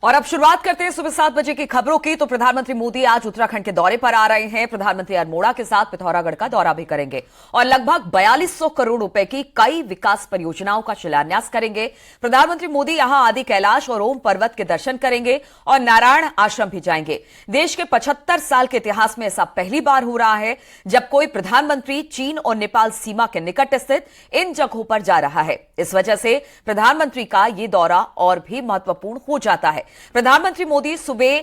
और अब शुरुआत करते हैं सुबह 7 बजे की खबरों की। तो प्रधानमंत्री मोदी आज उत्तराखंड के दौरे पर आ रहे हैं। प्रधानमंत्री अल्मोड़ा के साथ पिथौरागढ़ का दौरा भी करेंगे और लगभग 4200 करोड़ रुपए की कई विकास परियोजनाओं का शिलान्यास करेंगे। प्रधानमंत्री मोदी यहां आदि कैलाश और ओम पर्वत के दर्शन करेंगे और नारायण आश्रम भी जाएंगे। देश के 75 साल के इतिहास में ऐसा पहली बार हो रहा है जब कोई प्रधानमंत्री चीन और नेपाल सीमा के निकट स्थित इन जगहों पर जा रहा है। इस वजह से प्रधानमंत्री का यह दौरा और भी महत्वपूर्ण हो जाता है। प्रधानमंत्री मोदी सुबह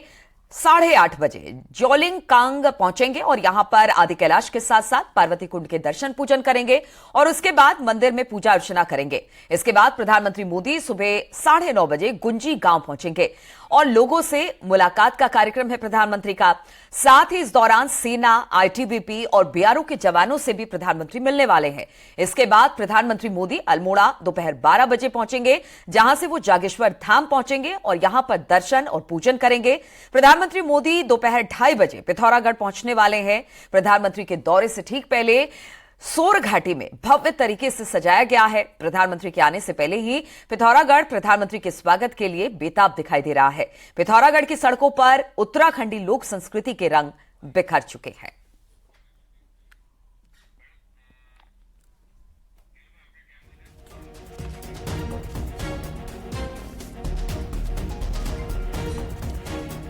8:30 बजे जोलिंग कांग पहुंचेंगे और यहां पर आदि कैलाश के साथ साथ पार्वती कुंड के दर्शन पूजन करेंगे और उसके बाद मंदिर में पूजा अर्चना करेंगे। इसके बाद प्रधानमंत्री मोदी सुबह 9:30 बजे गुंजी गांव पहुंचेंगे और लोगों से मुलाकात का कार्यक्रम है प्रधानमंत्री का। साथ ही इस दौरान सेना, आईटीबीपी और बीआरओ के जवानों से भी प्रधानमंत्री मिलने वाले हैं। इसके बाद प्रधानमंत्री मोदी अल्मोड़ा दोपहर 12 बजे पहुंचेंगे, जहां से वो जागेश्वर धाम पहुंचेंगे और यहां पर दर्शन और पूजन करेंगे। प्रधानमंत्री मोदी दोपहर 2:30 बजे पिथौरागढ़ पहुंचने वाले हैं। प्रधानमंत्री के दौरे से ठीक पहले सोर घाटी में भव्य तरीके से सजाया गया है। प्रधानमंत्री के आने से पहले ही पिथौरागढ़ प्रधानमंत्री के स्वागत के लिए बेताब दिखाई दे रहा है। पिथौरागढ़ की सड़कों पर उत्तराखंडी लोक संस्कृति के रंग बिखर चुके हैं।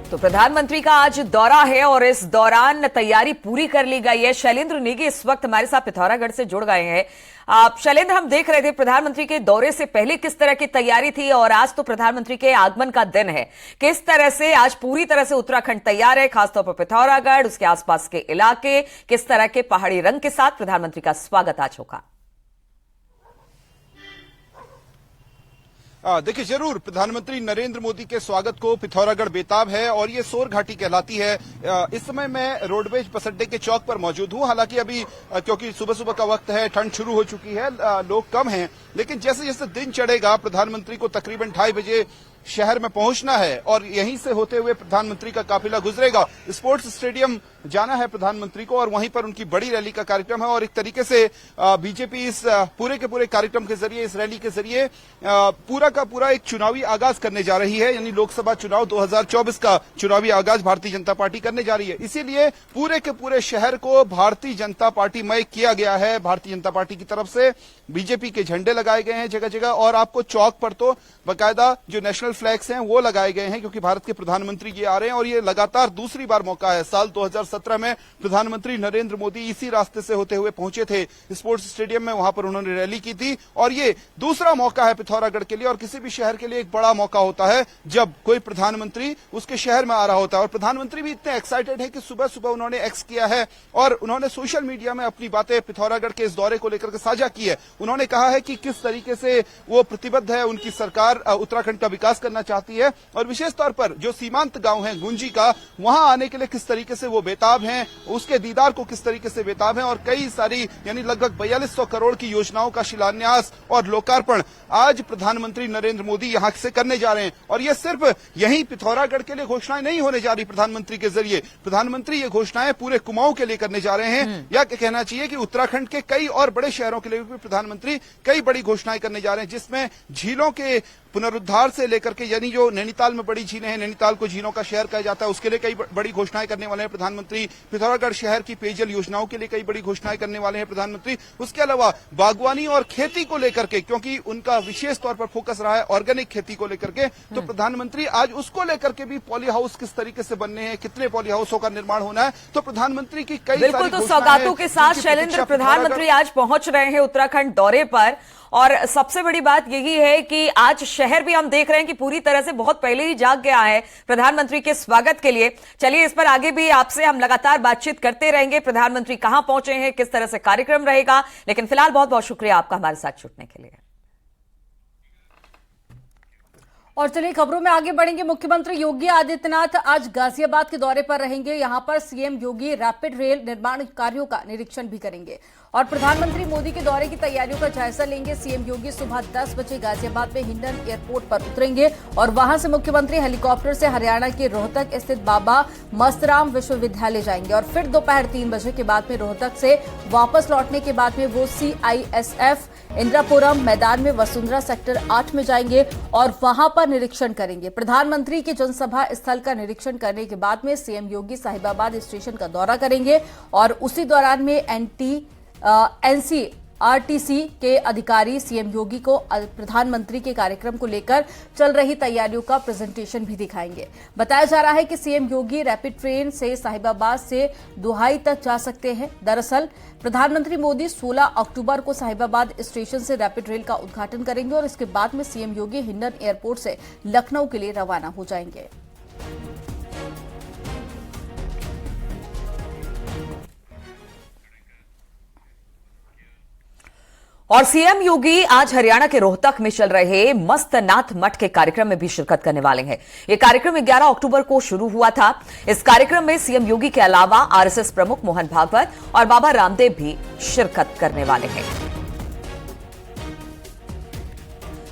तो प्रधानमंत्री का आज दौरा है और इस दौरान तैयारी पूरी कर ली गई है। शैलेंद्र नेगी इस वक्त हमारे साथ पिथौरागढ़ से जुड़ गए हैं। आप शैलेंद्र, हम देख रहे थे प्रधानमंत्री के दौरे से पहले किस तरह की तैयारी थी और आज तो प्रधानमंत्री के आगमन का दिन है। किस तरह से आज पूरी तरह से उत्तराखंड तैयार है, खासतौर पर पिथौरागढ़, उसके आसपास के इलाके, किस तरह के पहाड़ी रंग के साथ प्रधानमंत्री का स्वागत आज होगा? देखिए, जरूर प्रधानमंत्री नरेंद्र मोदी के स्वागत को पिथौरागढ़ बेताब है और ये सोर घाटी कहलाती है। इस समय मैं रोडवेज बस अड्डे के चौक पर मौजूद हूं। हालांकि अभी क्योंकि सुबह सुबह का वक्त है, ठंड शुरू हो चुकी है, लोग कम हैं, लेकिन जैसे जैसे दिन चढ़ेगा प्रधानमंत्री को तकरीबन 2:30 बजे शहर में पहुंचना है और यहीं से होते हुए प्रधानमंत्री का काफिला गुजरेगा। स्पोर्ट्स स्टेडियम जाना है प्रधानमंत्री को और वहीं पर उनकी बड़ी रैली का कार्यक्रम है। और एक तरीके से बीजेपी इस पूरे के पूरे कार्यक्रम के जरिए, इस रैली के जरिए पूरा का पूरा एक चुनावी आगाज करने जा रही है, यानी लोकसभा चुनाव 2024 का चुनावी आगाज भारतीय जनता पार्टी करने जा रही है। इसीलिए पूरे के पूरे शहर को भारतीय जनता पार्टी मय किया गया है। भारतीय जनता पार्टी की तरफ से बीजेपी के झंडे लगाए गए हैं जगह जगह और आपको चौक पर तो बाकायदा जो नेशनल फ्लैग्स हैं वो लगाए गए हैं, क्योंकि भारत के प्रधानमंत्री ये आ रहे हैं और ये लगातार दूसरी बार मौका है। साल 2017 में प्रधानमंत्री नरेंद्र मोदी इसी रास्ते से होते हुए पहुंचे थे स्पोर्ट्स स्टेडियम में, वहां पर उन्होंने रैली की थी और ये दूसरा मौका है पिथौरागढ़ के लिए। और किसी भी शहर के लिए एक बड़ा मौका होता है जब कोई प्रधानमंत्री उसके शहर में आ रहा होता है। और प्रधानमंत्री भी इतने एक्साइटेड है कि सुबह सुबह उन्होंने एक्स किया है और उन्होंने सोशल मीडिया में अपनी बातें पिथौरागढ़ के इस दौरे को लेकर के साझा की है। उन्होंने कहा है कि किस तरीके से वो प्रतिबद्ध है, उनकी सरकार उत्तराखंड का विकास करना चाहती है और विशेष तौर पर जो सीमांत गांव है गुंजी का, वहां आने के लिए किस तरीके से वो बेताब हैं, उसके दीदार को किस तरीके से बेताब हैं। और कई सारी यानी लगभग 4200 करोड़ की योजनाओं का शिलान्यास और लोकार्पण आज प्रधानमंत्री नरेंद्र मोदी यहां से करने जा रहे हैं। और ये सिर्फ यहीं पिथौरागढ़ के लिए घोषणाएं नहीं होने जा रही प्रधानमंत्री के जरिए, प्रधानमंत्री ये घोषणाएं पूरे कुमाऊं के लिए करने जा रहे हैं। या कहना चाहिए कि उत्तराखंड के कई और बड़े शहरों के लिए भी प्रधानमंत्री कई बड़ी घोषणाएं करने जा रहे हैं, जिसमें झीलों के पुनरुद्धार से लेकर के, यानी जो नैनीताल में बड़ी झीलें हैं, नैनीताल को झीलों का शहर कहा जाता है, उसके लिए कई बड़ी घोषणाएं करने वाले हैं प्रधानमंत्री। पिथौरागढ़ शहर की पेयजल योजनाओं के लिए कई बड़ी घोषणाएं करने वाले हैं प्रधानमंत्री। उसके अलावा बागवानी और खेती को लेकर के, क्योंकि उनका विशेष तौर पर फोकस रहा है ऑर्गेनिक खेती को लेकर के, तो प्रधानमंत्री आज उसको लेकर के भी पॉली हाउस किस तरीके से बनने हैं, कितने पॉली हाउसों का निर्माण होना है, तो प्रधानमंत्री की कई बिल्कुल। तो सौगातों के साथ शैलेंद्र प्रधानमंत्री आज पहुंच रहे हैं उत्तराखंड दौरे पर और सबसे बड़ी बात यही है कि आज शहर भी हम देख रहे हैं कि पूरी तरह से बहुत पहले ही जाग गया है प्रधानमंत्री के स्वागत के लिए। चलिए, इस पर आगे भी आपसे हम लगातार बातचीत करते रहेंगे। प्रधानमंत्री कहां पहुंचे हैं, किस तरह से कार्यक्रम रहेगा, लेकिन फिलहाल बहुत बहुत शुक्रिया आपका हमारे साथ जुड़ने के लिए। और चलिए खबरों में आगे बढ़ेंगे। मुख्यमंत्री योगी आदित्यनाथ आज गाजियाबाद के दौरे पर रहेंगे। यहां पर सीएम योगी रैपिड रेल निर्माण कार्यों का निरीक्षण भी करेंगे और प्रधानमंत्री मोदी के दौरे की तैयारियों का जायजा लेंगे। सीएम योगी सुबह 10 बजे गाजियाबाद में हिंडन एयरपोर्ट पर उतरेंगे और वहां से मुख्यमंत्री हेलीकॉप्टर से हरियाणा के रोहतक स्थित बाबा मस्तराम विश्वविद्यालय जाएंगे और फिर दोपहर 3 बजे के बाद में रोहतक से वापस लौटने के बाद में वो CISF इंदिरापुरम मैदान में वसुंधरा सेक्टर 8 में जाएंगे और वहां पर निरीक्षण करेंगे। प्रधानमंत्री के जनसभा स्थल का निरीक्षण करने के बाद में सीएम योगी साहिबाबाद स्टेशन का दौरा करेंगे और उसी दौरान में एनसीआरटीसी के अधिकारी सीएम योगी को प्रधानमंत्री के कार्यक्रम को लेकर चल रही तैयारियों का प्रेजेंटेशन भी दिखाएंगे। बताया जा रहा है कि सीएम योगी रैपिड ट्रेन से साहिबाबाद से दुहाई तक जा सकते हैं। दरअसल प्रधानमंत्री मोदी 16 अक्टूबर को साहिबाबाद स्टेशन से रैपिड रेल का उद्घाटन करेंगे और इसके बाद में सीएम योगी हिंडन एयरपोर्ट से लखनऊ के लिए रवाना हो जाएंगे। और सीएम योगी आज हरियाणा के रोहतक में चल रहे मस्तनाथ मठ के कार्यक्रम में भी शिरकत करने वाले हैं। यह कार्यक्रम 11 अक्टूबर को शुरू हुआ था। इस कार्यक्रम में सीएम योगी के अलावा आरएसएस प्रमुख मोहन भागवत और बाबा रामदेव भी शिरकत करने वाले हैं।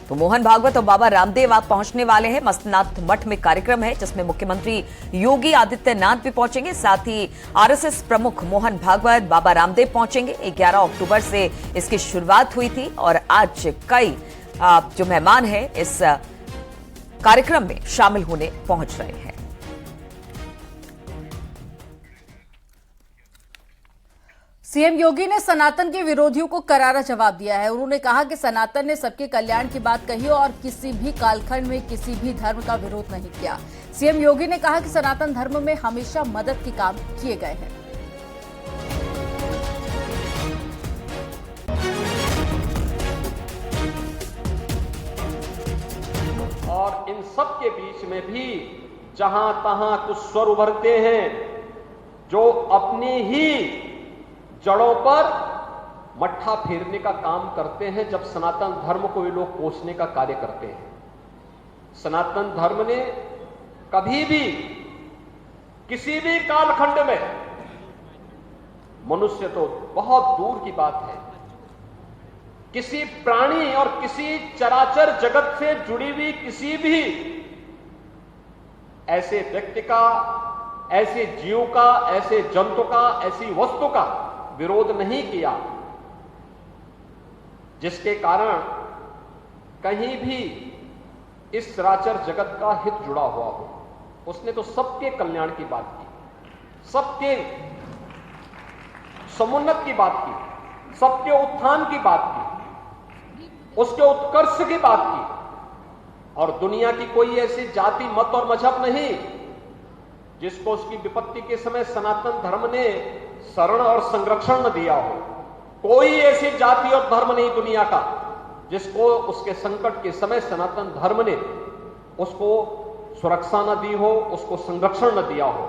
तो मोहन भागवत और बाबा रामदेव आप पहुंचने वाले हैं। मस्तनाथ मठ में कार्यक्रम है जिसमें मुख्यमंत्री योगी आदित्यनाथ भी पहुंचेंगे, साथ ही आरएसएस प्रमुख मोहन भागवत, बाबा रामदेव पहुंचेंगे। 11 अक्टूबर से इसकी शुरुआत हुई थी और आज कई जो मेहमान हैं इस कार्यक्रम में शामिल होने पहुंच रहे हैं। सीएम योगी ने सनातन के विरोधियों को करारा जवाब दिया है। उन्होंने कहा कि सनातन ने सबके कल्याण की बात कही और किसी भी कालखंड में किसी भी धर्म का विरोध नहीं किया। सीएम योगी ने कहा कि सनातन धर्म में हमेशा मदद के काम किए गए हैं। और इन सब के बीच में भी जहां तहां कुछ स्वर उभरते हैं जो अपनी ही जड़ों पर मट्ठा फेरने का काम करते हैं, जब सनातन धर्म को ये लोग कोसने का कार्य करते हैं। सनातन धर्म ने कभी भी किसी भी कालखंड में, मनुष्य तो बहुत दूर की बात है, किसी प्राणी और किसी चराचर जगत से जुड़ी हुई किसी भी ऐसे व्यक्ति का, ऐसे जीव का, ऐसे जंतु का, ऐसी वस्तु का विरोध नहीं किया, जिसके कारण कहीं भी इस चराचर जगत का हित जुड़ा हुआ हो। उसने तो सबके कल्याण की बात की, सबके समुन्नत की बात की, सबके उत्थान की बात की, उसके उत्कर्ष की बात की। और दुनिया की कोई ऐसी जाति, मत और मजहब नहीं जिसको उसकी विपत्ति के समय सनातन धर्म ने शरण और संरक्षण न दिया हो। कोई ऐसी जाति और धर्म नहीं दुनिया का जिसको उसके संकट के समय सनातन धर्म ने उसको सुरक्षा न दी हो, उसको संरक्षण न दिया हो।